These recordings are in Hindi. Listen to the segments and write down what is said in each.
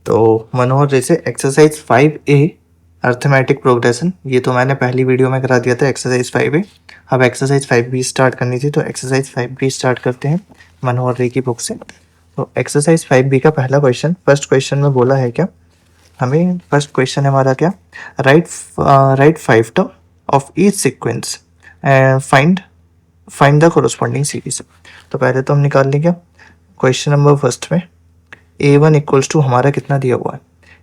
तो मनोहर जैसे एक्सरसाइज 5A अर्थमेटिक प्रोग्रेशन, ये तो मैंने पहली वीडियो में करा दिया था एक्सरसाइज 5A। अब एक्सरसाइज 5B स्टार्ट करनी थी, तो एक्सरसाइज 5B स्टार्ट करते हैं मनोहर रे की बुक से। तो एक्सरसाइज 5B का पहला क्वेश्चन, फर्स्ट क्वेश्चन में बोला है क्या हमें, फर्स्ट क्वेश्चन हमारा क्या, right 5 term of each sequence and find the corresponding series. तो पहले तो हम निकाल लेंगे क्वेश्चन नंबर फर्स्ट में a1 इक्वल्स टू हमारा कितना दिया हुआ है,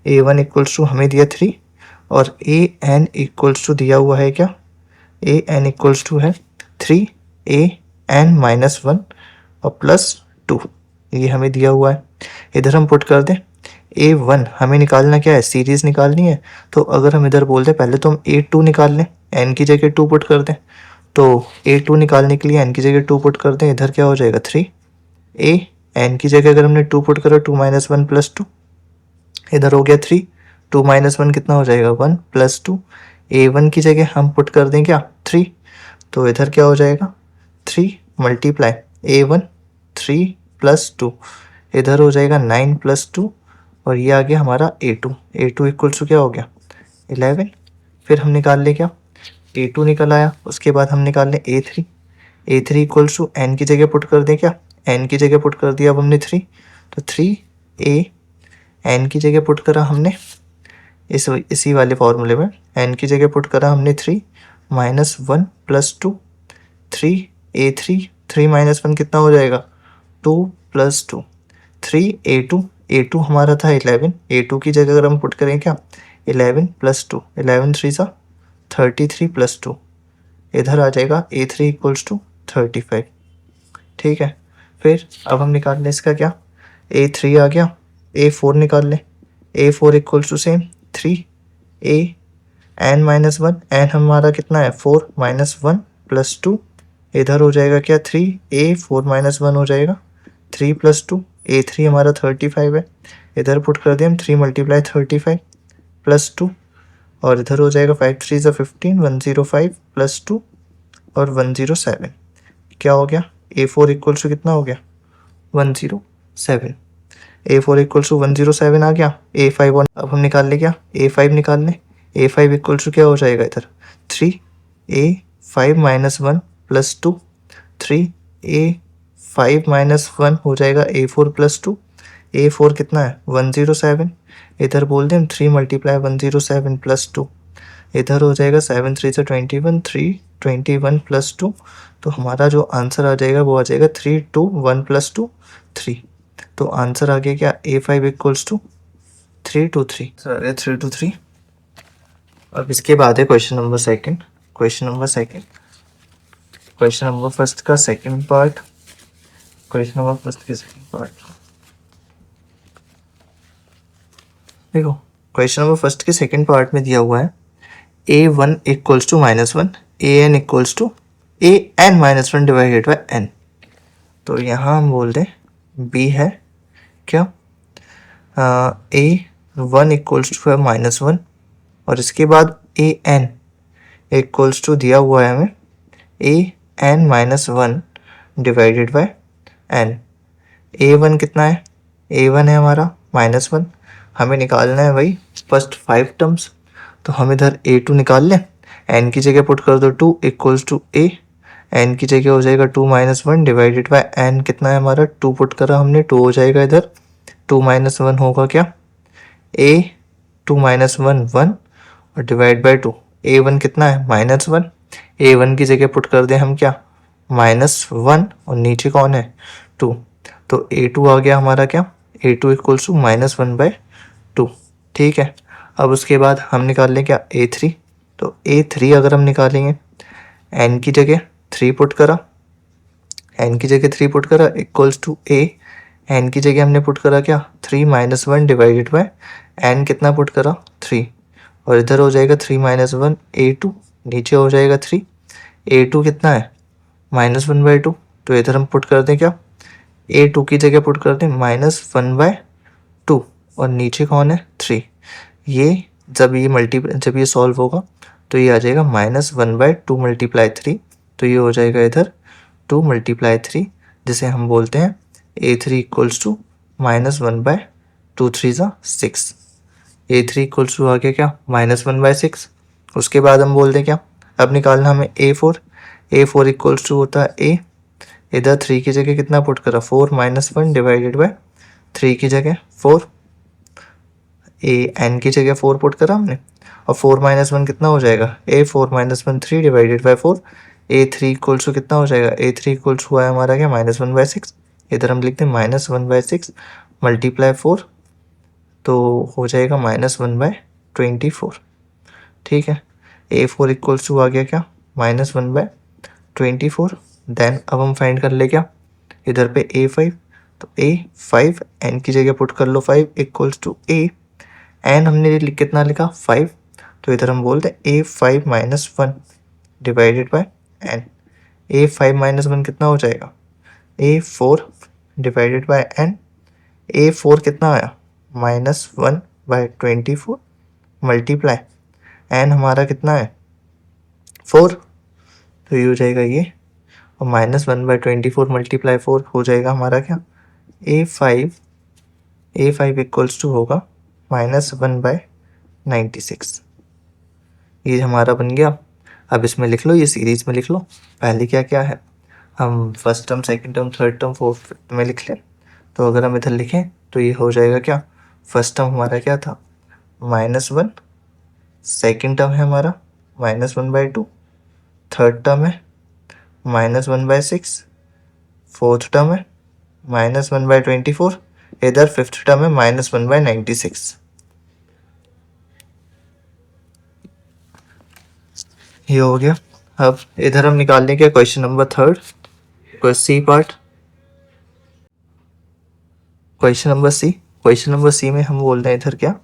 a1 इक्वल्स टू हमें दिया 3 और an इक्वल्स टू दिया हुआ है क्या, an इक्वल्स टू है 3an-1 और +2, ये हमें दिया हुआ है। इधर हम पुट कर दें a1, हमें निकालना क्या है, सीरीज निकालनी है। तो अगर हम इधर बोल दें पहले तो हम a2 निकाल लें, n की जगह 2 पुट कर दें। तो a2 निकालने के लिए n की जगह 2 पुट कर दें, इधर क्या हो जाएगा 3 a, n की जगह अगर हमने 2 पुट करा 2 - 1 +2, इधर हो गया 3, 2 - 1 कितना हो जाएगा 1 +2, a1 की जगह हम पुट कर दें क्या 3, तो इधर क्या हो जाएगा 3 मल्टीप्लाई a1 3 + 2, इधर हो जाएगा 9 + 2 और ये आ गया हमारा a2 इक्वल्स टू क्या हो गया 11। फिर हम निकाल ले क्या a2 निकल आया, उसके बाद हम निकाल लें a3 इक्वल्स टू n की जगह पुट कर दें क्या, n की जगह पुट कर दिया अब हमने 3, तो 3a, n की जगह पुट करा हमने इसी वाले फॉर्मूले में, n की जगह पुट करा हमने 3 - 1 + 2, 3a3 3 - 1 कितना हो जाएगा 2 + 2, 3a2 हमारा था 11, a2 की जगह अगर हम पुट करें क्या 11 + 2, 11 3 सा 33 + 2, इधर आ जाएगा a3 इक्वल्स टू 35। ठीक है, फिर अब हम निकाल लें इसका क्या, a3 आ गया, a4 निकाल लें, a4 equals to same 3an-1, n हमारा कितना है 4 - 1 + 2, इधर हो जाएगा क्या 3a4 - 1 हो जाएगा 3 + 2, a3 हमारा 35 है, इधर पुट कर दिया हम 3 × 35 + 2 और इधर हो जाएगा 5 3 = 15, 105 + 2 और 107, क्या हो गया a4 इक्वल्स टू कितना हो गया 107, a4 इक्वल्स टू 107 आ गया। a5 और अब हम निकाल ले क्या a5 निकाल लें, a5 इक्वल्स टू क्या हो जाएगा इधर 3a5 - 1 + 2, 3a5 - 1 हो जाएगा a4 + 2, a4 कितना है 107, इधर बोल दें 3 × 107 + 2, इधर हो जाएगा 7 3 = 21, 321 + 2, तो हमारा जो आंसर आ जाएगा वो आ जाएगा 3 2 1 + 2 3, तो आंसर आ गया क्या a5 इक्वल्स टू 323, सर 323। अब इसके बाद है question number second, question number first का second part, question number first के सेकंड पार्ट देखो, क्वेश्चन नंबर फर्स्ट के सेकंड पार्ट में दिया हुआ है a1 equals to -1, an equals to an-1 divided by n। तो यहाँ हम बोल दें b है क्या a1 इक्वल्स टू है -1 और इसके बाद an इक्वल्स टू दिया हुआ है हमें an-1 divided by n। a1 कितना है, a1 है हमारा -1, हमें निकालना है भाई फर्स्ट 5 टर्म्स, तो हम इधर a2 निकाल लें, n की जगह पुट कर दो 2 इक्वल्स टू a, n की जगह हो जाएगा 2 - 1 डिवाइडेड बाय n, कितना है हमारा 2 पुट करा हमने 2 हो जाएगा इधर, 2 - 1 होगा क्या a 2 - 1 1 और डिवाइड बाय 2, a1 कितना है -1, a1 की जगह पुट कर दें हम क्या -1 और नीचे कौन है 2, तो a2 आ गया हमारा क्या a2 इक्वल्स टू -1/2। ठीक है, अब उसके बाद हम निकाल लें क्या a3, तो a3 अगर हम निकालेंगे n की जगह 3 पुट करा, n की जगह 3 पुट करा इक्वल्स टू a, n की जगह हमने पुट करा क्या 3 - 1 डिवाइडेड बाय n, कितना पुट करा 3 और इधर हो जाएगा 3 - 1 a2, नीचे हो जाएगा 3, a2 कितना है -1/2, तो इधर हम पुट कर दें क्या a2 की जगह पुट कर दें -1/2 और नीचे कौन है 3, ये जब ये सॉल्व होगा तो ये आ जाएगा -1/2 × 3, तो ये हो जाएगा इधर 2 × 3, जिसे हम बोलते हैं a3 इक्वल्स टू -1/2। 2 3 ज़ा 6, A3 इक्वल्स टू आ गया क्या -1/6। उसके बाद हम बोल दें क्या, अब निकालना हमें A4 इक्वल्स टू होता है A, इधर 3 की जगह कितना पुट करा 4 - 1 डिवाइडेड बाय 3 की जगह 4, ए एन की जगह 4 पुट करा हमने, और 4 - 1 कितना हो जाएगा A4 - 1 3 divided by 4, A3 equals to कितना हो जाएगा A3 इक्वल्स हुआ है हमारा क्या -1/6, इधर हम लिखते हैं -1/6 मल्टीप्लाई 4, तो हो जाएगा -1/24। ठीक है, A4 इक्वल्स टू आ गया क्या -1/24। देन अब हम फाइंड कर ले क्या इधर पे A5, तो A5 n की जगह पुट कर लो 5 इक्वल्स टू A, एन हमने कितना लिखा 5, तो इधर हम बोलते हैं A5 - 1 divided by n, A5 - 1 कितना हो जाएगा A4 divided by n, A4 कितना आया -1/24 मल्टीप्लाई n हमारा कितना है 4, तो ये हो जाएगा ये, और -1/24 मल्टीप्लाई 4 हो जाएगा हमारा क्या A5 इक्वल्स टू होगा -1/96। ये हमारा बन गया। अब इसमें लिख लो, ये सीरीज में लिख लो, पहले क्या क्या है, हम first term second term third term fourth में लिख लें। तो अगर हम इधर लिखें तो ये हो जाएगा क्या, फर्स्ट टर्म हमारा क्या था -1, सेकंड टर्म है हमारा -1/2, थर्ड टर्म है -1/6, फोर्थ टर्म है -1/24, इधर फिफ्थ टर्म है -1/96। ये हो गया। अब इधर हम निकाल लेंगे question number third, C part, question number C में हम बोल रहे हैं इधर क्या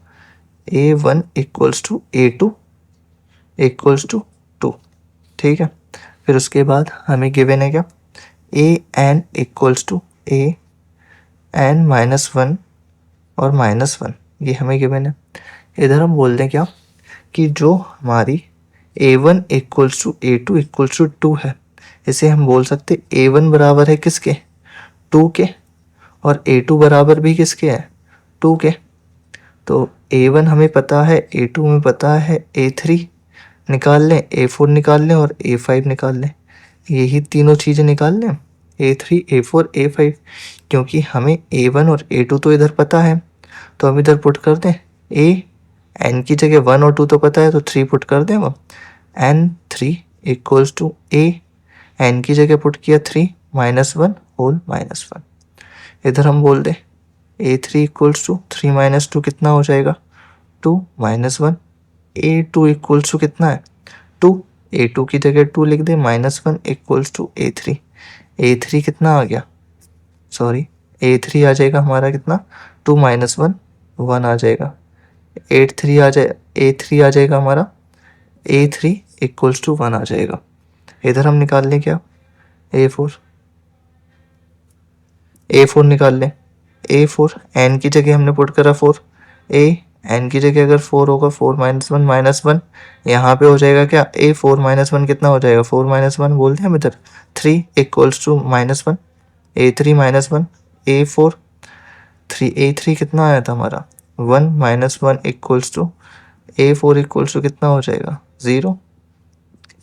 A1 equals to A2 equals to 2। ठीक है, फिर उसके बाद हमें गिवन है क्या AN इक्वल्स टू AN -1 और -1, ये हमें गिवन है। इधर हम बोल दें क्या कि जो हमारी A1 equals to A2 equals to 2 है, इसे हम बोल सकते A1 बराबर है किसके 2 के, और A2 बराबर भी किसके है 2 के। तो A1 हमें पता है, A2 हमें पता है, A3 निकाल लें, A4 निकाल लें और A5 निकाल लें, यही तीनों चीज़ें निकाल लें A3 A4 A5, क्योंकि हमें A1 और A2 तो इधर पता है, तो हम इधर पुट कर दें A, n की जगह 1 और 2 तो पता है, तो 3 पुट कर दें वो, N3 equals to A, n की जगह पुट किया 3 -1 होल -1, इधर हम बोल दें A3 इक्वल्स टू 3 - 2 कितना हो जाएगा 2 -1, A2 इक्वल्स टू कितना है 2, A2 की जगह 2 लिख दें -1 इक्वल्स टू A3, A3 कितना आ गया सॉरी A3 आ जाएगा हमारा कितना 2 -1 1 आ जाएगा, A3 आ जाएगा हमारा A3 इक्वल्स टू 1 आ जाएगा। इधर हम निकाल लें क्या A4 निकाल लें, A4 n की जगह हमने पुट करा 4, n की जगह अगर 4 होगा 4 -1 -1, यहाँ पे हो जाएगा क्या A4 -1 कितना हो जाएगा 4 -1 बोलते हैं हम इधर 3 equals to -1, A3 -1 A4 3, A3 कितना आया था हमारा 1 -1 equals to A4 equals to कितना हो जाएगा 0,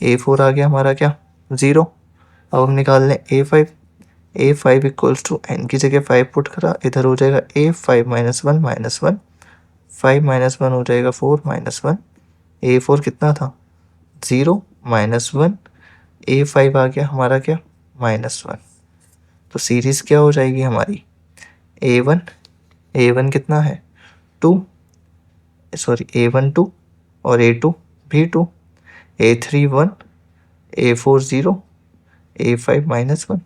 A4 आ गया हमारा क्या 0। अब हम निकाल लें A5 इक्वल्स टू n की जगह 5 पुट करा, इधर हो जाएगा A5 -1 -1, 5 -1 हो जाएगा 4 -1, A4 कितना था 0 -1, A5 आ गया हमारा क्या -1, तो सीरीज क्या हो जाएगी हमारी A1 कितना है 2, सॉरी A1 2 और A2 भी 2, A3 1, A4 0, A5 -1,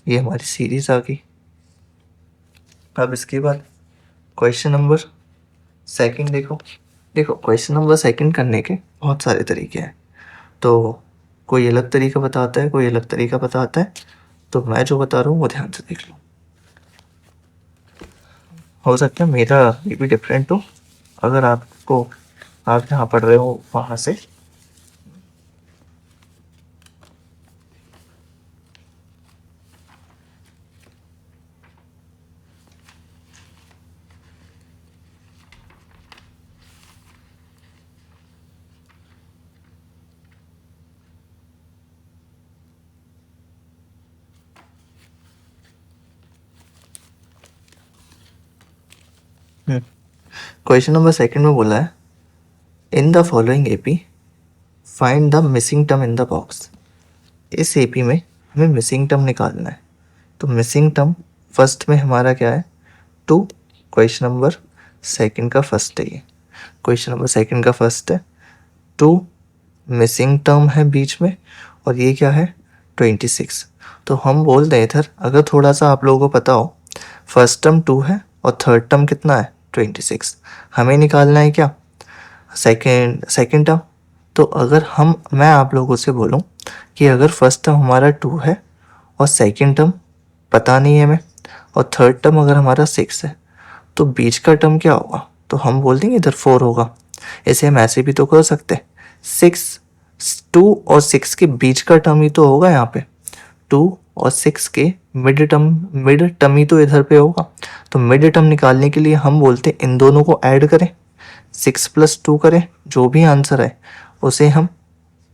ये हमारी सीरीज आ गई। अब इसके बाद क्वेश्चन नंबर सेकंड देखो क्वेश्चन नंबर सेकंड करने के बहुत सारे तरीके हैं, तो कोई अलग तरीका बताता है, कोई अलग तरीका बताता है, तो मैं जो बता रहा हूँ वो ध्यान से देख लो, हो सकता है मेरा ये भी डिफरेंट हो, अगर आप जहाँ पढ़ रहे हो वहाँ से। क्वेश्चन नंबर सेकंड में बोला है in the following AP find the missing term in the box. इस एपी में हमें मिसिंग टर्म निकालना है। तो मिसिंग टर्म फर्स्ट में हमारा क्या है 2, क्वेश्चन नंबर सेकंड का फर्स्ट है। ये क्वेश्चन नंबर सेकंड का फर्स्ट है 2, मिसिंग टर्म है बीच में, और ये क्या है 26। तो हम बोल दें इधर, अगर थोड़ा सा आप लोगों को पता हो, फर्स्ट टर्म 2 है और थर्ड टर्म कितना है 26। हमें निकालना है क्या सेकंड टर्म। तो अगर मैं आप लोगों से बोलूं कि अगर फर्स्ट टर्म हमारा 2 है और सेकंड टर्म पता नहीं है हमें, और थर्ड टर्म अगर हमारा 6 है, तो बीच का टर्म क्या होगा, तो हम बोल देंगे इधर 4 होगा। इसे हम ऐसे भी तो कर सकते हैं, 2 और 6 के बीच का टर्म ही तो होगा यहाँ पे, 2 और 6 के मिड टर्म ही तो इधर पे होगा। तो मिड टर्म निकालने के लिए हम बोलते इन दोनों को ऐड करें, 6 + 2 करें, जो भी आंसर है उसे हम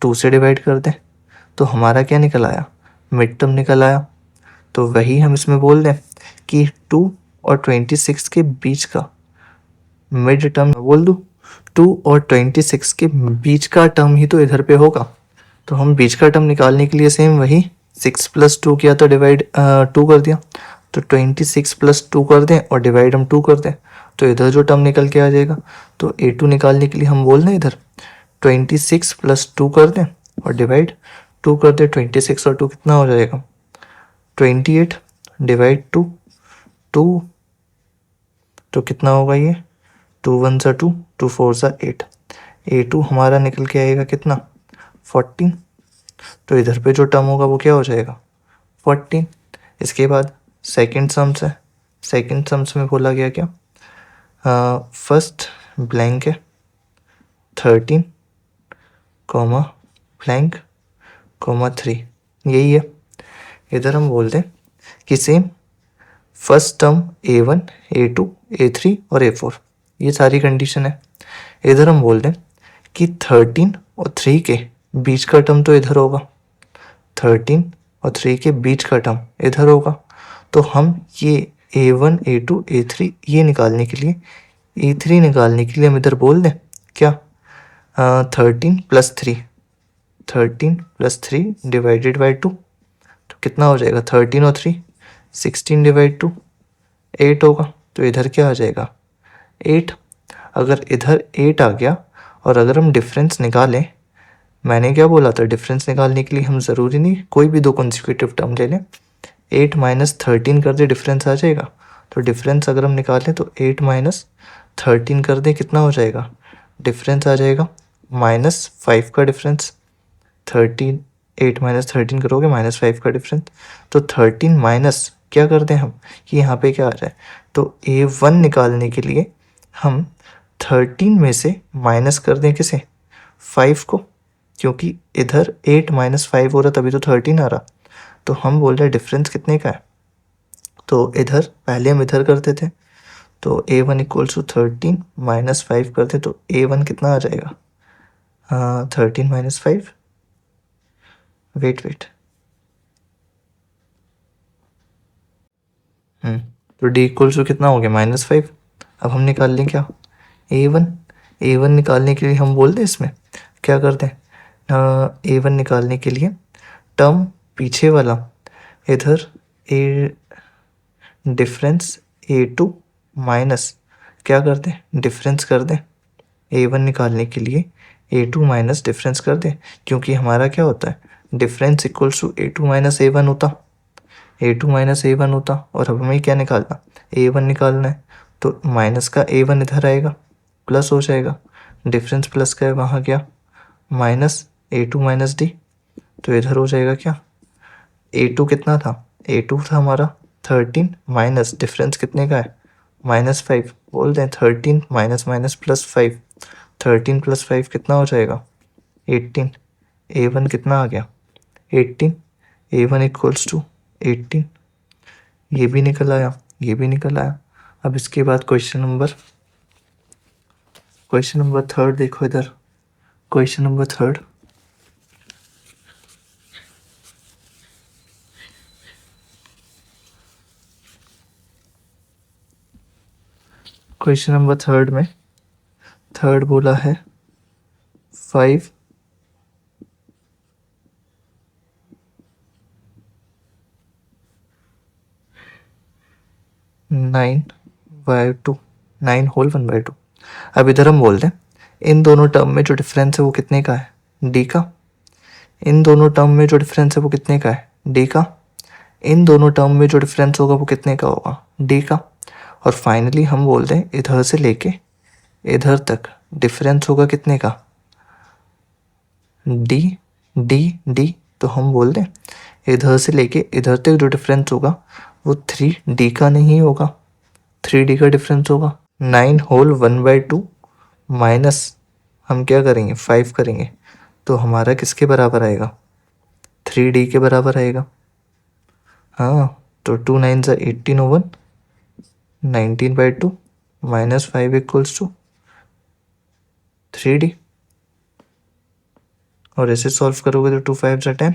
2 से डिवाइड कर दें। तो हमारा क्या निकल आया, मिड टर्म निकल आया। तो वही हम इसमें बोल दें कि 2 और 26 के बीच का मिड टर्म बोल दूँ, 2 और 26 के बीच का टर्म ही तो इधर पे होगा। तो हम बीच का टर्म निकालने के लिए सेम वही 6 + 2 किया तो डिवाइड 2 कर दिया। तो 26 + 2 कर दें और डिवाइड हम 2 कर दें, तो इधर जो टर्म निकल के आ जाएगा। तो A2 निकालने के लिए हम बोल दें इधर 26 + 2 कर दें और डिवाइड 2 कर दें। 26 और 2 कितना हो जाएगा 28 डिवाइड 2, 2 तो कितना होगा ये 2 1 सा 2, 2 4 सा 8। A2 हमारा निकल के आएगा कितना 14। तो इधर पे जो टर्म होगा वो क्या हो जाएगा 14। इसके बाद सेकंड सम्स है, सेकंड सम्स में बोला गया क्या, फर्स्ट ब्लैंक है 13 कॉमा ब्लैंक कॉमा 3, यही है। इधर हम बोल दें कि same first term A1 A2 A3 और A4, ये सारी कंडीशन है। इधर हम बोल दें कि 13 और 3 के बीच का टर्म तो इधर होगा, 13 और 3 के बीच का टर्म इधर होगा। तो हम ये A1 A2 A3 ये निकालने के लिए A3 निकालने के लिए हम इधर बोल दें क्या 13 + 3, 13 + 3 डिवाइडेड बाई 2, तो कितना हो जाएगा 13 और 3 16 डिवाइड 2 8 होगा। तो इधर क्या आ जाएगा 8। अगर इधर 8 आ गया और अगर हम डिफरेंस निकालें, मैंने क्या बोला था डिफरेंस निकालने के लिए हम ज़रूरी नहीं कोई भी 2 कंसेक्यूटिव टर्म ले लें, 8 - 13 कर दे डिफरेंस आ जाएगा। तो डिफरेंस अगर हम निकालें तो 8 - 13 कर दें कितना हो जाएगा, डिफरेंस आ जाएगा -5 का डिफरेंस। 13 8 - 13 करोगे -5 का डिफरेंस। तो 13 माइनस क्या कर दें हम कि यहाँ पे क्या आ जाए, तो A1 निकालने के लिए हम 13 में से माइनस कर दें किसे 5 को, क्योंकि इधर 8 - 5 हो रहा तभी तो 13 आ रहा। तो हम बोल रहे डिफरेंस कितने का है, तो इधर पहले हम इधर करते थे, तो A1 = 13 - 5 करते तो A1 कितना आ जाएगा 13 - 5, वेट तो D = कितना हो गया -5। अब हम निकाल लें क्या A1, A1 निकालने के लिए हम बोल दें इसमें क्या करते हैं A1 निकालने के लिए टर्म पीछे वाला इधर ए डिफरेंस A2 माइनस क्या कर दें डिफरेंस कर दें, A1 निकालने के लिए A2 माइनस डिफरेंस कर दें, क्योंकि हमारा क्या होता है डिफरेंस = A2 - A1 होता, A2 - A1 होता। और अब हमें क्या निकालना A1 निकालना है, तो माइनस का A1 इधर आएगा प्लस हो जाएगा, डिफरेंस प्लस का है वहाँ क्या -A2 - D, तो इधर हो जाएगा क्या A2 कितना था A2 था हमारा 13 माइनस डिफरेंस कितने का है -5, बोल दें 13 माइनस माइनस प्लस 5, 13 + 5 कितना हो जाएगा 18। A1 कितना आ गया 18, A1 = 18, ये भी निकल आया ये भी निकल आया। अब इसके बाद क्वेश्चन नंबर थर्ड देखो इधर, question number third question number third में थर्ड बोला है 5 9/2 9 होल 1/2। अब इधर हम बोलते हैं इन दोनों टर्म में जो डिफरेंस है वो कितने का है, डी का। इन दोनों टर्म में जो डिफरेंस है वो कितने का है, डी का। इन दोनों टर्म में जो डिफरेंस होगा वो कितने का होगा, डी का। और फाइनली हम बोलते हैं इधर से लेके इधर तक डिफरेंस होगा कितने का, डी डी डी। तो हम बोल दें इधर से लेके इधर तक जो डिफरेंस होगा वो 3D का नहीं होगा, 3D का डिफरेंस होगा। 9 होल 1/2 माइनस हम क्या करेंगे 5 करेंगे, तो हमारा किसके बराबर आएगा, 3D के बराबर आएगा। हाँ, तो 2 9 ज़ा 18 over 19/2 minus 5 equals to 3D। और इसे सॉल्व करोगे तो 2 5 ज़ा 10,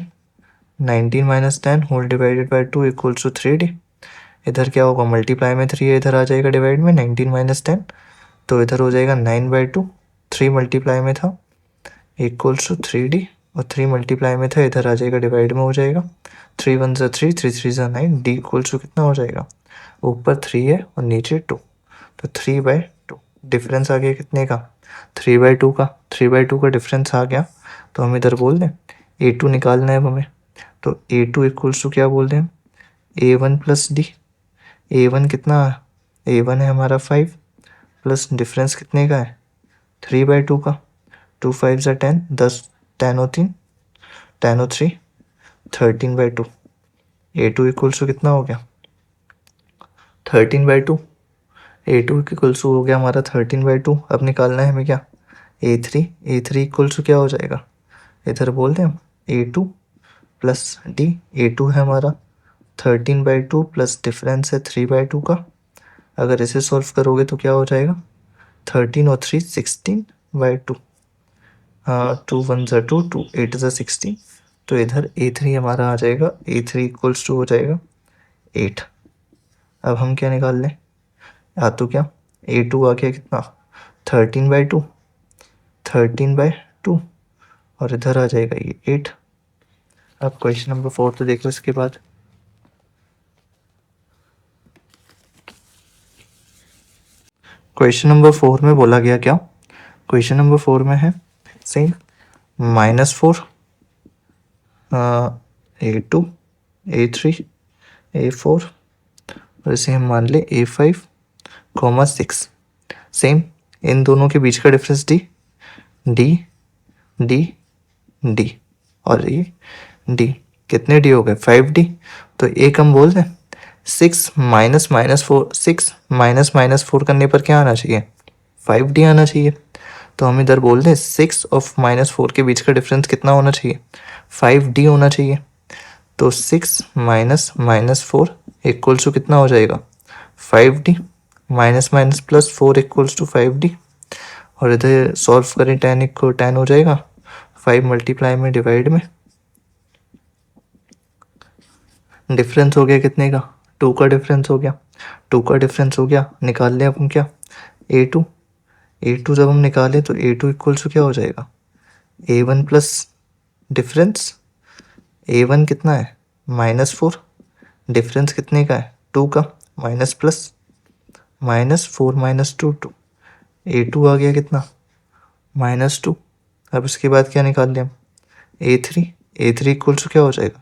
19 minus 10 whole divided by 2 equals to 3D। इधर क्या होगा, मल्टीप्लाई में 3 है, इधर आ जाएगा डिवाइड में 19 माइनस 10, तो इधर हो जाएगा 9/2, 3 मल्टीप्लाई में था इक्वल्स टू 3D, और 3 मल्टीप्लाई में था इधर आ जाएगा डिवाइड में हो जाएगा। 3 1 ज़ा 3, 3 3 ज़ा 9, D इक्वल्स टू कितना हो जाएगा, ऊपर 3 है और नीचे 2, तो 3/2 डिफरेंस आ गया कितने का, 3/2 का। 3/2 का डिफरेंस आ गया तो हम इधर बोल दें A2 निकालना है अब हमें, तो A2 इक्वल्स टू क्या बोल दें हम, A1 प्लस D। A1 कितना, A1 है हमारा 5 प्लस डिफरेंस कितने का है 3/2 का। 2 5 ज़ा 10, 10 10 और 3 10 और 3 13/2। A2 इक्वल्स टू कितना हो गया 13/2। A2 इक्वल्स टू हो गया हमारा 13/2। अब निकालना है हमें क्या, A3। A3 इक्वल्स टू क्या हो जाएगा, इधर बोल दें हम A2 प्लस D। A2 है हमारा 13/2 प्लस डिफरेंस है 3/2 का। अगर इसे सॉल्व करोगे तो क्या हो जाएगा, 13 और 3 16/2। हाँ, 2 1 ज़ा 2, 2 8 ज़ा 16, तो इधर A3 हमारा आ जाएगा, A3 इक्वल्स टू हो जाएगा 8। अब हम क्या निकाल लें, या तो क्या A2 आ गया कितना 13/2, 13/2, और इधर आ जाएगा ये 8। अब क्वेश्चन नंबर 4 तो देखो इसके बाद। क्वेश्चन नंबर 4 में बोला गया क्या, क्वेश्चन नंबर 4 में है सेम -4 A2 A3 A4, और इसे हम मान ले A5 6। सेम इन दोनों के बीच का difference D D D D, और ये D कितने D हो गए 5D। तो एक हम बोल दें 6 माइनस -4, 6 माइनस -4 करने पर क्या आना चाहिए 5D आना चाहिए। तो हम इधर बोल दें 6 और -4 के बीच का डिफरेंस कितना होना चाहिए 5D होना चाहिए। तो 6 माइनस -4 इक्वल्स टू कितना हो जाएगा 5D, minus minus plus 4 equals to 5D। और इधर सॉल्व करें 10 को 10 हो जाएगा 5 मल्टीप्लाई में डिवाइड में, डिफरेंस हो गया कितने का 2 का डिफरेंस हो गया, 2 का डिफरेंस हो गया। निकाल लें अब हम क्या A2। A2 जब हम निकालें तो A2 इक्वल्स टू क्या हो जाएगा A1 प्लस डिफरेंस, A1 कितना है -4, डिफरेंस कितने का है 2 का, माइनस प्लस -4 -2 2, A2 आ गया कितना -2। अब इसके बाद क्या निकाल लें हम A3। A3 इक्वल्स टू क्या हो जाएगा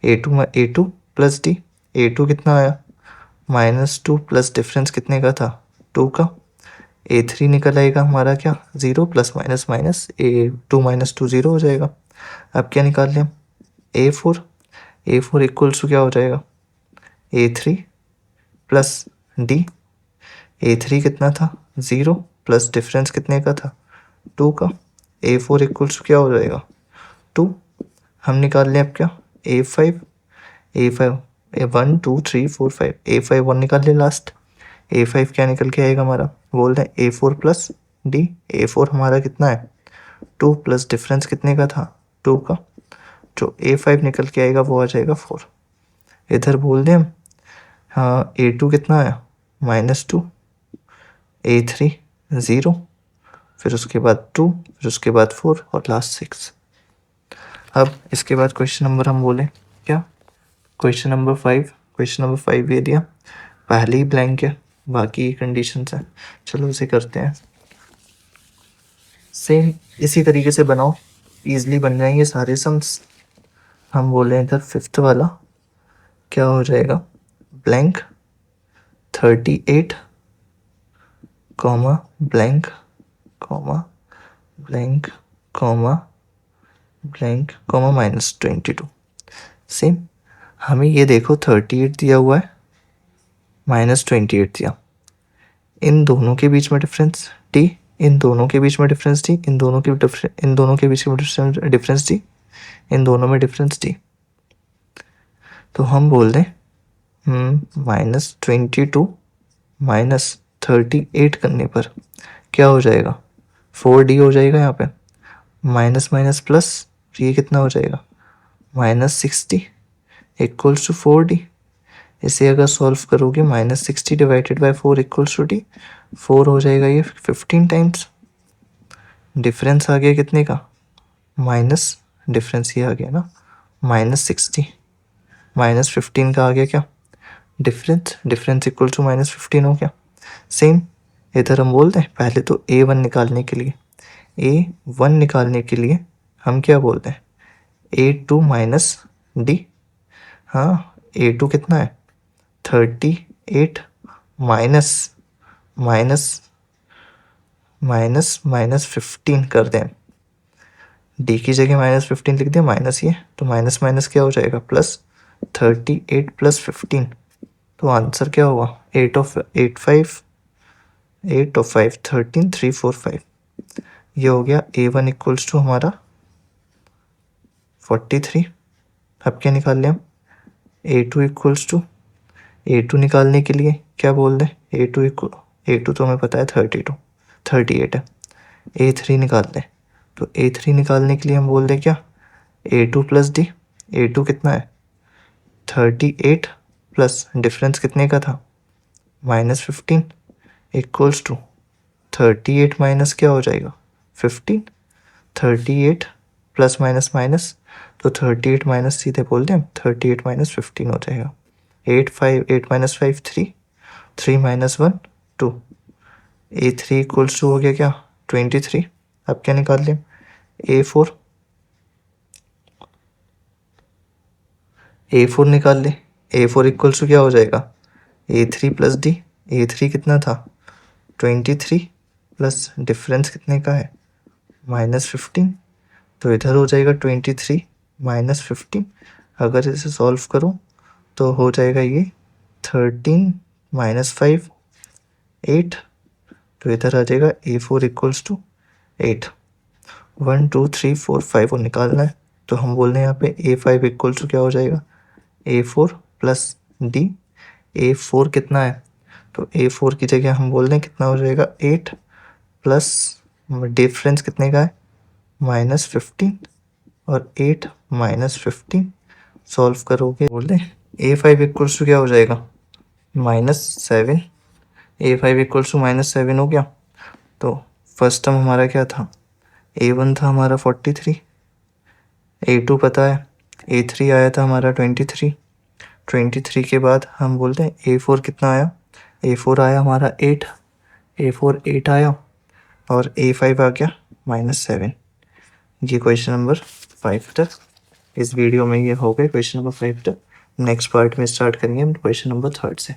A2 प्लस D। A2 कितना आया -2 प्लस डिफरेंस कितने का था 2 का। A3 निकल आएगा हमारा क्या 0 प्लस माइनस माइनस A2 -2 0 हो जाएगा। अब क्या निकाल लें हम A4। A4 इक्वल्स टू क्या हो जाएगा A3 प्लस D। A3 कितना था 0 प्लस डिफरेंस कितने का था 2 का। A4 इक्वल्स टू क्या हो जाएगा 2। हम निकाल लें अब क्या A5। A5 1 2 3 4 5, A5 1 निकाल ले लास्ट। A5 क्या निकल के आएगा हमारा, बोल रहे हैं A4 प्लस D। A4 हमारा कितना है 2 प्लस डिफरेंस कितने का था 2 का, जो A5 निकल के आएगा वो आ जाएगा 4। इधर बोल दें हम हाँ A2 कितना आया -2, A3 0, फिर उसके बाद 2, फिर उसके बाद 4 और लास्ट 6। अब इसके बाद क्वेश्चन नंबर हम बोले क्या, क्वेश्चन नंबर 5। क्वेश्चन नंबर 5 ये दिया, पहले ही ब्लैंक है, बाकी कंडीशंस है। चलो इसे करते हैं। सेम इसी तरीके से बनाओ, ईजिली बन जाएंगे सारे सम्स। हम बोले इधर 5th वाला क्या हो जाएगा, blank 38 comma blank comma blank comma blank comma -22। Same हमें ये देखो 38 दिया हुआ है, -28 दिया, इन दोनों के बीच में डिफरेंस डी, इन दोनों के बीच में डिफरेंस डी, इन दोनों के बीच में डिफरेंस डी, इन दोनों में डिफरेंस डी। तो हम बोल दें -22 -38 करने पर क्या हो जाएगा, 4D हो जाएगा यहाँ पे, माइनस माइनस प्लस, ये कितना हो जाएगा -60 इक्वल्स टू 4D। इसे अगर सॉल्व करोगे -60 divided by 4 equals to D, 4 हो जाएगा ये 15 टाइम्स। डिफरेंस आ गया कितने का, माइनस डिफरेंस ये आ गया ना -60 -15 का आ गया क्या डिफरेंस इक्वल टू -15 हो गया। सेम इधर हम बोलते हैं पहले तो A1 निकालने के लिए, A1 निकालने के लिए हम क्या बोलते हैं, A2 माइनस D। हाँ A2 कितना है 38 माइनस माइनस माइनस -15 कर दें, D की जगह -15 लिख दिया, माइनस ये तो माइनस माइनस क्या हो जाएगा प्लस, 38 + 15, तो आंसर क्या होगा 8 of 5 13 3 4 5। ये हो गया A1 इक्वल्स टू हमारा 43। अब क्या निकाल लें हम, A2 इक्वल्स टू, A2 निकालने के लिए क्या बोल दें, A2 तो हमें पता है 38 है। A3 निकाल दें, तो A3 निकालने के लिए हम बोल दें क्या, A2 + D। A2 कितना है 38 प्लस डिफरेंस कितने का था -15 इक्वल्स टू 38 माइनस क्या हो जाएगा 15, 38 प्लस माइनस माइनस, तो 38 माइनस सीधे बोल दें 38 - 15 हो जाएगा। 8 - 5 3, 3 - 1 2, A3 इक्वल्स टू हो गया क्या 23। अब क्या निकाल लें A4 निकाल ले, A4 इक्वल्स टू क्या हो जाएगा A3 + D। A3 कितना था 23 प्लस डिफरेंस कितने का है -15, तो इधर हो जाएगा 23 - 15। अगर इसे सॉल्व करो तो हो जाएगा ये 13 - 5 8, तो इधर आ जाएगा A4 इक्वल्स टू 8। 1 2 3 4 5 और निकालना है, तो हम बोल रहे हैं यहाँ पे A5 इक्वल्स टू क्या हो जाएगा A4 + D। A4 कितना है, तो A4 की जगह हम बोल दें कितना हो जाएगा 8 प्लस डिफरेंस कितने का है -15 और 8 - 15 सॉल्व करोगे बोल दें A5 इक्वल्स टू क्या हो जाएगा -7। A5 इक्वल्स टू -7 हो गया, तो फर्स्ट टर्म हमारा क्या था A1 था हमारा 43, A2 पता है, A3 आया था हमारा 23 के बाद हम बोलते हैं A4 कितना आया, A4 आया हमारा 8, A4 8 आया और A5 आ गया -7। ये क्वेश्चन नंबर 5 तक इस वीडियो में ये हो गए क्वेश्चन नंबर 5 तक। नेक्स्ट पार्ट में स्टार्ट करेंगे हम क्वेश्चन नंबर 3 से।